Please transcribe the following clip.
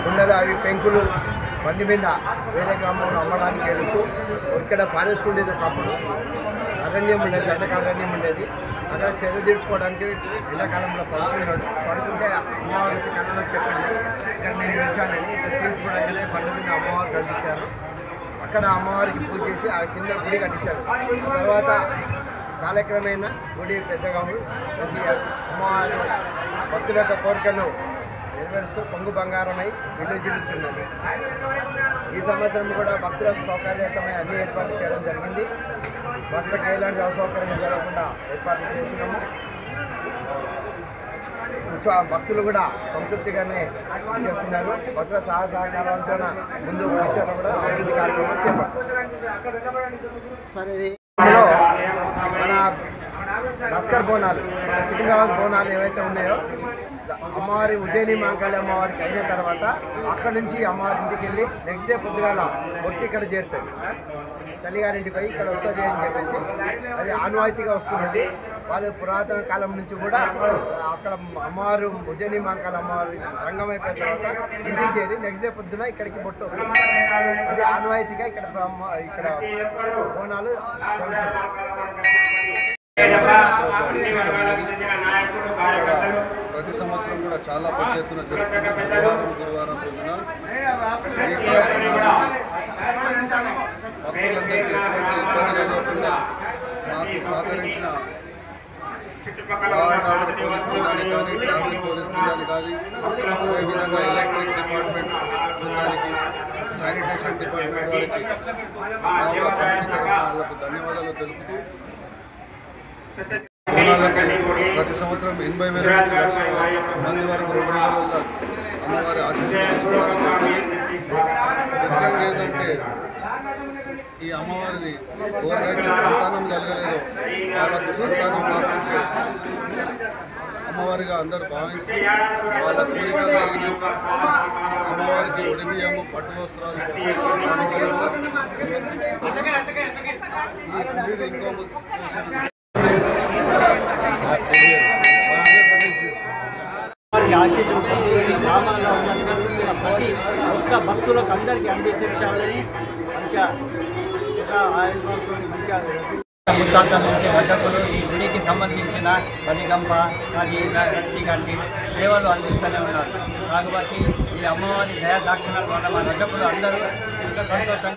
కుండలు అవి పెంకులు బండి మీద వేరే గ్రామంలో అమ్మడానికి వెళుతూ ఇక్కడ ఫారెస్ట్ ఉండేది, ఒకప్పుడు అరణ్యం ఉండేది, ఎండాకారణ్యం ఉండేది. అక్కడ చెద తీర్చుకోవడానికి ఎండాకాలంలో పడుకుంటే అమ్మవారు వచ్చి కళ్ళకి చెప్పింది ఇక్కడ నేను నిలిచానని. ఇట్లా తీర్చుకోవడానికి బండి మీద అమ్మవారు కట్టించారు. అక్కడ అమ్మవారికి పూజ చేసి ఆ చిన్న గుడి కట్టించాడు. ఆ తర్వాత కాలక్రమేణా గుడి పెద్దగా ప్రతి అమ్మవారు భక్తుల యొక్క కోరికలు నెరవేరుస్తూ పొంగు బంగారమై విలుజిల్లుతున్నది. ఈ సంవత్సరం కూడా భక్తులకు సౌకర్యతమై అన్ని ఏర్పాట్లు చేయడం జరిగింది. భక్తులకు ఎలాంటి అసౌకర్యం జరగకుండా ఏర్పాట్లు చేసినాము. భక్తులు కూడా సంతృప్తిగానే చేస్తున్నారు. భక్తుల సహకారంతో ముందు ఫ్యూచర్లో కూడా అభివృద్ధి కార్యక్రమాలు చేపట్టారు. సరే, మన లస్కర్ బోనాలు, మన సికింద్రాబాద్ బోనాలు ఏవైతే ఉన్నాయో అమ్మవారి ఉజ్జయిని మహంకాళి అమ్మవారికి అయిన తర్వాత అక్కడి నుంచి అమ్మవారి ఇంటికి వెళ్ళి నెక్స్ట్ డే పొద్దుగాల ఒట్టి ఇక్కడ చేరుతుంది. తల్లిగారింటికి పోయి ఇక్కడ వస్తుంది అని చెప్పేసి అది ఆనవాయితీగా వస్తున్నది. వాళ్ళు పురాతన కాలం నుంచి కూడా అక్కడ అమ్మవారు ఉజ్జయిని మహంకాళి అమ్మవారి రంగం అయిపోయిన తర్వాత ఇంటికి చేరి నెక్స్ట్ డే పొద్దున ఇక్కడికి బొట్టు వస్తుంది. అది ఆనవాయితీగా ఇక్కడ బోనాలు జరుగుతుంది. ప్రతి సంవత్సరం కూడా చాలా పెద్ద ఎత్తున జరుగుతుంది. గురువారం రోజున ఈ కార్యక్రమాన్ని భక్తులందరికీ ఎటువంటి ఇబ్బంది లేకుండా మాకు సహకరించిన ఆర్డర్ పోలీస్ బృందానికి కానీ, ట్రాఫిక్ పోలీస్ బృందానికి కానీ, అదేవిధంగా ఎలక్ట్రిక్ డిపార్ట్మెంట్ బృందానికి, శానిటేషన్ డిపార్ట్మెంట్ వారికి మా కమిటీ తరఫున వాళ్ళకు ధన్యవాదాలు తెలుపుతూ ప్రతి సంవత్సరం 80,000 నుంచి 1,00,000 మంది వరకు 2 రోజులలో అమ్మవారి ఆశీస్సులు తీసుకోవడానికి ముఖ్యంగా ఏంటంటే ఈ అమ్మవారిని ఎవరికైతే సంతానం కలగలేదో వాళ్ళకు సంతానం ప్రాప్తించే అమ్మవారిగా అందరూ భావిస్తూ వాళ్ళ కోరిక కలిగినాక అమ్మవారికి ఒడిబియ్యము, పట్టు వస్త్రాలు, ఈ గుడిని ఇంకో ఆశీస్సులు గ్రామాల్లో ఉన్న ప్రతి ఒక్క భక్తులకు అందరికీ అందించాలని మంచిగా మంచిగా ముత్తాతల నుంచి రజకులు ఈ గుడికి సంబంధించిన బలిగంప కానీ గట్టి గట్టి సేవలు అందిస్తూనే ఉన్నారు. కాబట్టి ఈ అమ్మవారి దయా దాక్షిణాల వల్ల మా రజకులు అందరూ ఎంతో సంతోషంగా